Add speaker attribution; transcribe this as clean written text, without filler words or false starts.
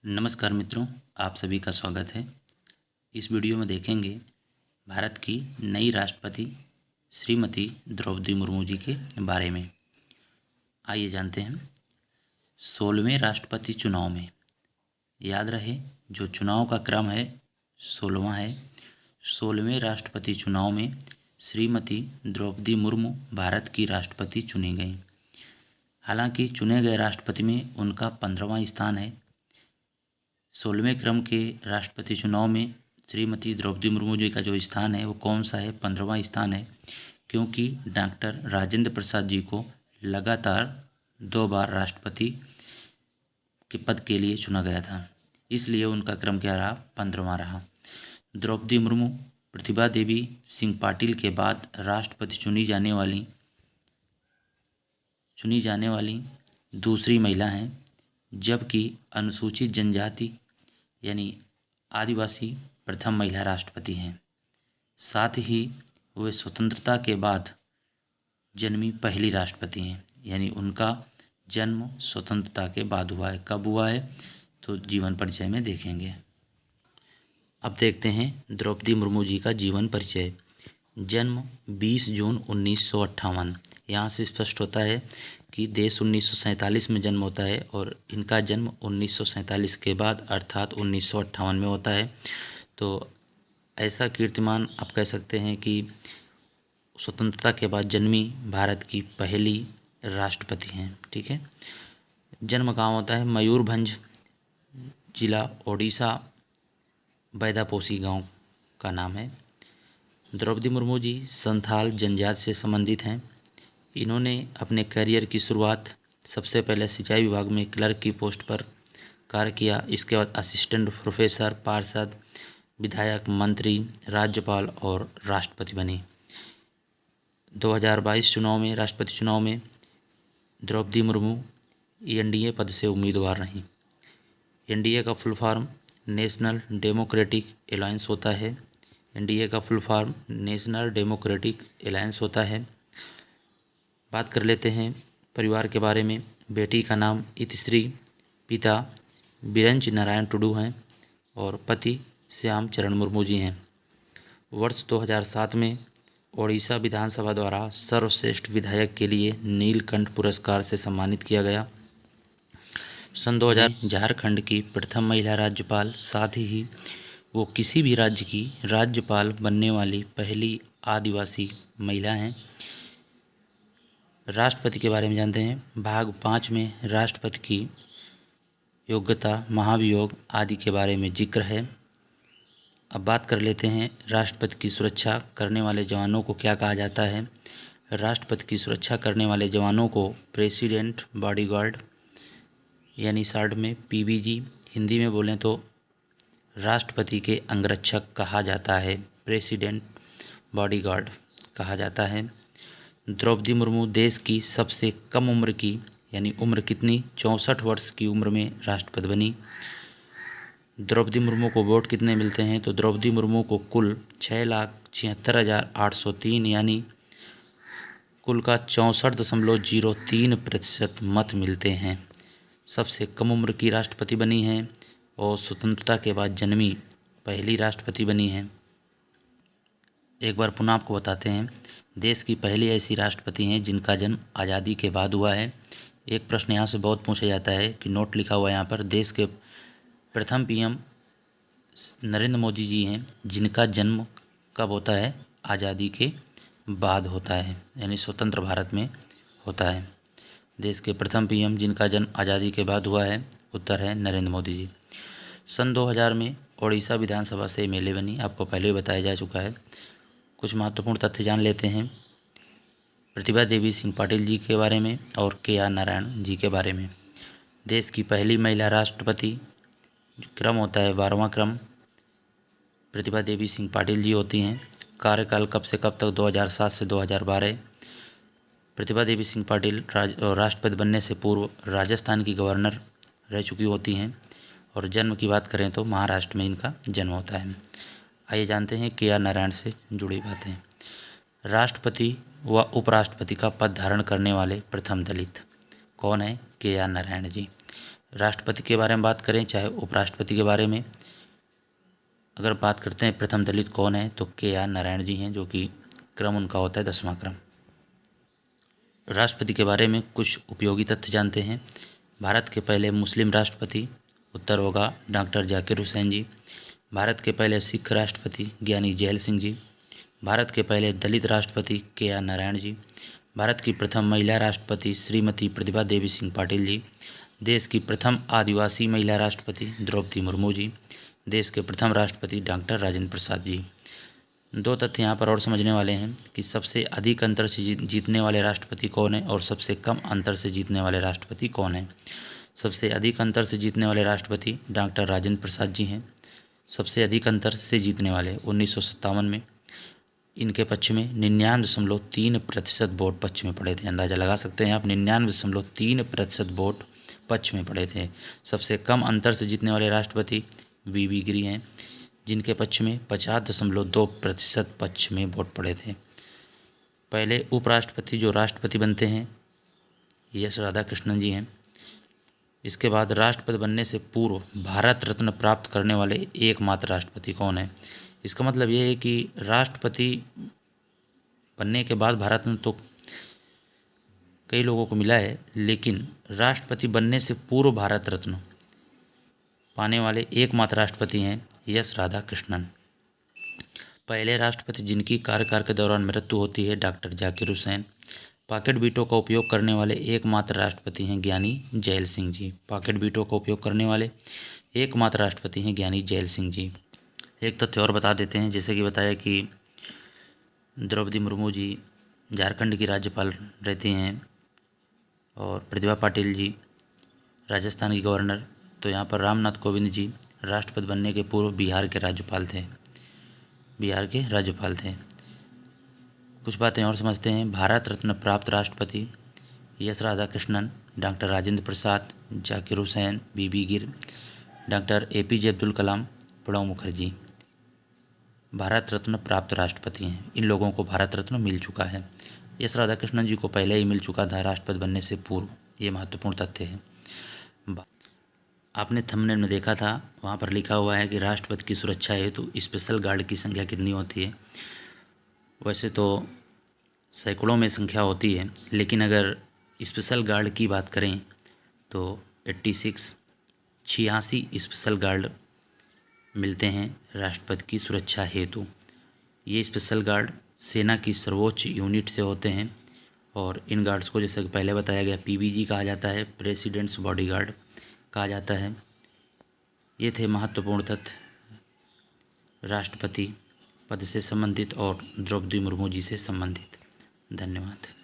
Speaker 1: नमस्कार मित्रों, आप सभी का स्वागत है। इस वीडियो में देखेंगे भारत की नई राष्ट्रपति श्रीमती द्रौपदी मुर्मू जी के बारे में। आइए जानते हैं। 16वें राष्ट्रपति चुनाव में, याद रहे जो चुनाव का क्रम है 16वां है। 16वें राष्ट्रपति चुनाव में श्रीमती द्रौपदी मुर्मू भारत की राष्ट्रपति चुनी गई। हालांकि चुने गए राष्ट्रपति में उनका 15वां स्थान है। 16वें क्रम के राष्ट्रपति चुनाव में श्रीमती द्रौपदी मुर्मू जी का जो स्थान है वो कौन सा है? 15वां स्थान है, क्योंकि डॉक्टर राजेंद्र प्रसाद जी को लगातार 2 बार राष्ट्रपति के पद के लिए चुना गया था, इसलिए उनका क्रम क्या रहा? 15वां रहा। द्रौपदी मुर्मू प्रतिभा देवी सिंह पाटिल के बाद राष्ट्रपति चुनी जाने वाली दूसरी महिला हैं, जबकि अनुसूचित जनजाति यानी आदिवासी प्रथम महिला राष्ट्रपति हैं। साथ ही वे स्वतंत्रता के बाद जन्मी पहली राष्ट्रपति हैं, यानी उनका जन्म स्वतंत्रता के बाद हुआ है। कब हुआ है तो जीवन परिचय में देखेंगे। अब देखते हैं द्रौपदी मुर्मू जी का जीवन परिचय। जन्म 20 जून 1958। यहाँ से स्पष्ट होता है कि देश 1947 में जन्म होता है और इनका जन्म 1947 के बाद अर्थात 1958 में होता है। तो ऐसा कीर्तिमान आप कह सकते हैं कि स्वतंत्रता के बाद जन्मी भारत की पहली राष्ट्रपति हैं। ठीक है। जन्म कहाँ होता है? मयूरभंज जिला ओडिशा, बैदापोसी गांव का नाम है। द्रौपदी मुर्मू जी संथाल जनजाति से संबंधित हैं। इन्होंने अपने करियर की शुरुआत सबसे पहले सिंचाई विभाग में क्लर्क की पोस्ट पर कार्य किया। इसके बाद असिस्टेंट प्रोफेसर, पार्षद, विधायक, मंत्री, राज्यपाल और राष्ट्रपति बनी। 2022 चुनाव में, राष्ट्रपति चुनाव में द्रौपदी मुर्मू एनडीए पद से उम्मीदवार रहीं। एनडीए का full form national democratic alliance होता है। एनडीए का full form national democratic alliance होता है। बात कर लेते हैं परिवार के बारे में। बेटी का नाम इतिश्री, पिता बिरंज नारायण टुडू हैं और पति श्याम चरण मुर्मू जी हैं। वर्ष 2007 में ओडिशा विधानसभा द्वारा सर्वश्रेष्ठ विधायक के लिए नीलकंठ पुरस्कार से सम्मानित किया गया। सन 2000 झारखंड की प्रथम महिला राज्यपाल, साथ ही वो किसी भी राज्य की राज्यपाल बनने वाली पहली आदिवासी महिला हैं। राष्ट्रपति के बारे में जानते हैं। भाग 5 में राष्ट्रपति की योग्यता, महाभियोग आदि के बारे में जिक्र है। अब बात कर लेते हैं राष्ट्रपति की सुरक्षा करने वाले जवानों को क्या कहा जाता है। राष्ट्रपति की सुरक्षा करने वाले जवानों को प्रेसिडेंट बॉडीगार्ड यानी शॉर्ट में पीबीजी, हिंदी में बोलें तो राष्ट्रपति के अंगरक्षक कहा जाता है, प्रेसिडेंट बॉडीगार्ड कहा जाता है। द्रौपदी मुर्मू देश की सबसे कम उम्र की, यानी उम्र कितनी? 64 वर्ष की उम्र में राष्ट्रपति बनी। द्रौपदी मुर्मू को वोट कितने मिलते हैं? तो द्रौपदी मुर्मू को कुल 6,76,803 यानी कुल का 64.03% मत मिलते हैं। सबसे कम उम्र की राष्ट्रपति बनी हैं और स्वतंत्रता के बाद जन्मी पहली राष्ट्रपति बनी हैं। एक बार पुनः आपको बताते हैं, देश की पहली ऐसी राष्ट्रपति हैं जिनका जन्म आज़ादी के बाद हुआ है। एक प्रश्न यहाँ से बहुत पूछा जाता है कि नोट लिखा हुआ है यहाँ पर, देश के प्रथम पीएम नरेंद्र मोदी जी हैं जिनका जन्म कब होता है? आज़ादी के बाद होता है, यानी स्वतंत्र भारत में होता है। देश के प्रथम पीएम जिनका जन्म आज़ादी के बाद हुआ है, उत्तर है नरेंद्र मोदी जी। सन 2000 में ओडिशा विधानसभा से एमएलए बनी, आपको पहले ही बताया जा चुका है। कुछ महत्वपूर्ण तथ्य जान लेते हैं प्रतिभा देवी सिंह पाटिल जी के बारे में और KR नारायण जी के बारे में। देश की पहली महिला राष्ट्रपति, क्रम होता है 12वां क्रम, प्रतिभा देवी सिंह पाटिल जी होती हैं। कार्यकाल कब से कब तक? 2007 से 2012। प्रतिभा देवी सिंह पाटिल राष्ट्रपति बनने से पूर्व राजस्थान की गवर्नर रह चुकी होती हैं और जन्म की बात करें तो महाराष्ट्र में इनका जन्म होता है। आइए जानते हैं KR नारायण से जुड़ी बातें। राष्ट्रपति व उपराष्ट्रपति का पद धारण करने वाले प्रथम दलित कौन है? KR नारायण जी। राष्ट्रपति के बारे में बात करें चाहे उपराष्ट्रपति के बारे में, अगर बात करते हैं प्रथम दलित कौन है तो KR नारायण जी हैं, जो कि क्रम उनका होता है 10वां क्रम। राष्ट्रपति के बारे में कुछ उपयोगी तथ्य जानते हैं। भारत के पहले मुस्लिम राष्ट्रपति, उत्तर होगा डॉक्टर जाकिर हुसैन जी। भारत के पहले सिख राष्ट्रपति ज्ञानी जैल सिंह जी। भारत के पहले दलित राष्ट्रपति KR नारायण जी। भारत की प्रथम महिला राष्ट्रपति श्रीमती प्रतिभा देवी सिंह पाटिल जी। देश की प्रथम आदिवासी महिला राष्ट्रपति द्रौपदी मुर्मू जी। देश के प्रथम राष्ट्रपति डॉक्टर राजेंद्र प्रसाद जी। दो तथ्य यहाँ पर और समझने वाले हैं कि सबसे अधिक अंतर से जीतने वाले राष्ट्रपति कौन है और सबसे कम अंतर से जीतने वाले राष्ट्रपति कौन है। सबसे अधिक अंतर से जीतने वाले राष्ट्रपति डॉक्टर राजेंद्र प्रसाद जी हैं। सबसे अधिक अंतर से जीतने वाले 1957 में इनके पक्ष में 99.3% वोट पक्ष में पड़े थे। अंदाज़ा लगा सकते हैं आप, 99.3% वोट पक्ष में पड़े थे। सबसे कम अंतर से जीतने वाले राष्ट्रपति VV गिरी हैं, जिनके पक्ष में 50.2% पक्ष में वोट पड़े थे। पहले उपराष्ट्रपति जो राष्ट्रपति बनते हैं S राधाकृष्णन जी हैं। इसके बाद राष्ट्रपति बनने से पूर्व भारत रत्न प्राप्त करने वाले एकमात्र राष्ट्रपति कौन है। इसका मतलब ये है कि राष्ट्रपति बनने के बाद भारत रत्न तो कई लोगों को मिला है, लेकिन राष्ट्रपति बनने से पूर्व भारत रत्न पाने वाले एकमात्र राष्ट्रपति हैं S राधाकृष्णन। पहले राष्ट्रपति जिनकी कार्यकाल के दौरान मृत्यु होती है doctor Zakir Hussain. Pocket veto का उपयोग करने वाले एकमात्र राष्ट्रपति हैं ज्ञानी gel Singh ji. Pocket veto का उपयोग करने वाले एकमात्र राष्ट्रपति हैं ज्ञानी जैल सिंह जी। एक तथ्य और बता देते हैं, जैसे कि बताया कि द्रौपदी मुर्मू जी झारखंड की राज्यपाल रहती हैं और प्रतिभा पाटिल जी राजस्थान की गवर्नर। तो यहाँ पर रामनाथ कोविंद जी राष्ट्रपति बनने के पूर्व बिहार के राज्यपाल थे। कुछ बातें और समझते हैं। भारत रत्न प्राप्त राष्ट्रपति S Radhakrishnan, doctor Rajendra Prasad, Zakir Hussain, VV गिर, डॉक्टर APJ अब्दुल कलाम, प्रणब मुखर्जी भारत रत्न प्राप्त राष्ट्रपति हैं। इन लोगों को भारत रत्न मिल चुका है। S राधाकृष्णन जी को पहले ही मिल चुका था राष्ट्रपति बनने से पूर्व। ये महत्वपूर्ण तथ्य है। आपने थंबनेल में देखा था, वहाँ पर लिखा हुआ है कि राष्ट्रपति की सुरक्षा हेतु स्पेशल गार्ड की संख्या कितनी होती है। वैसे तो सैकड़ों में संख्या होती है, लेकिन अगर स्पेशल गार्ड की बात करें तो 86 स्पेशल गार्ड मिलते हैं राष्ट्रपति की सुरक्षा हेतु। ये स्पेशल गार्ड सेना की सर्वोच्च यूनिट से होते हैं और इन गार्ड्स को जैसे कि पहले बताया गया PBG कहा जाता है, प्रेसिडेंट्स बॉडीगार्ड कहा जाता है। ये थे महत्वपूर्ण तथ्य राष्ट्रपति पद से संबंधित और द्रौपदी मुर्मू जी से संबंधित। धन्यवाद।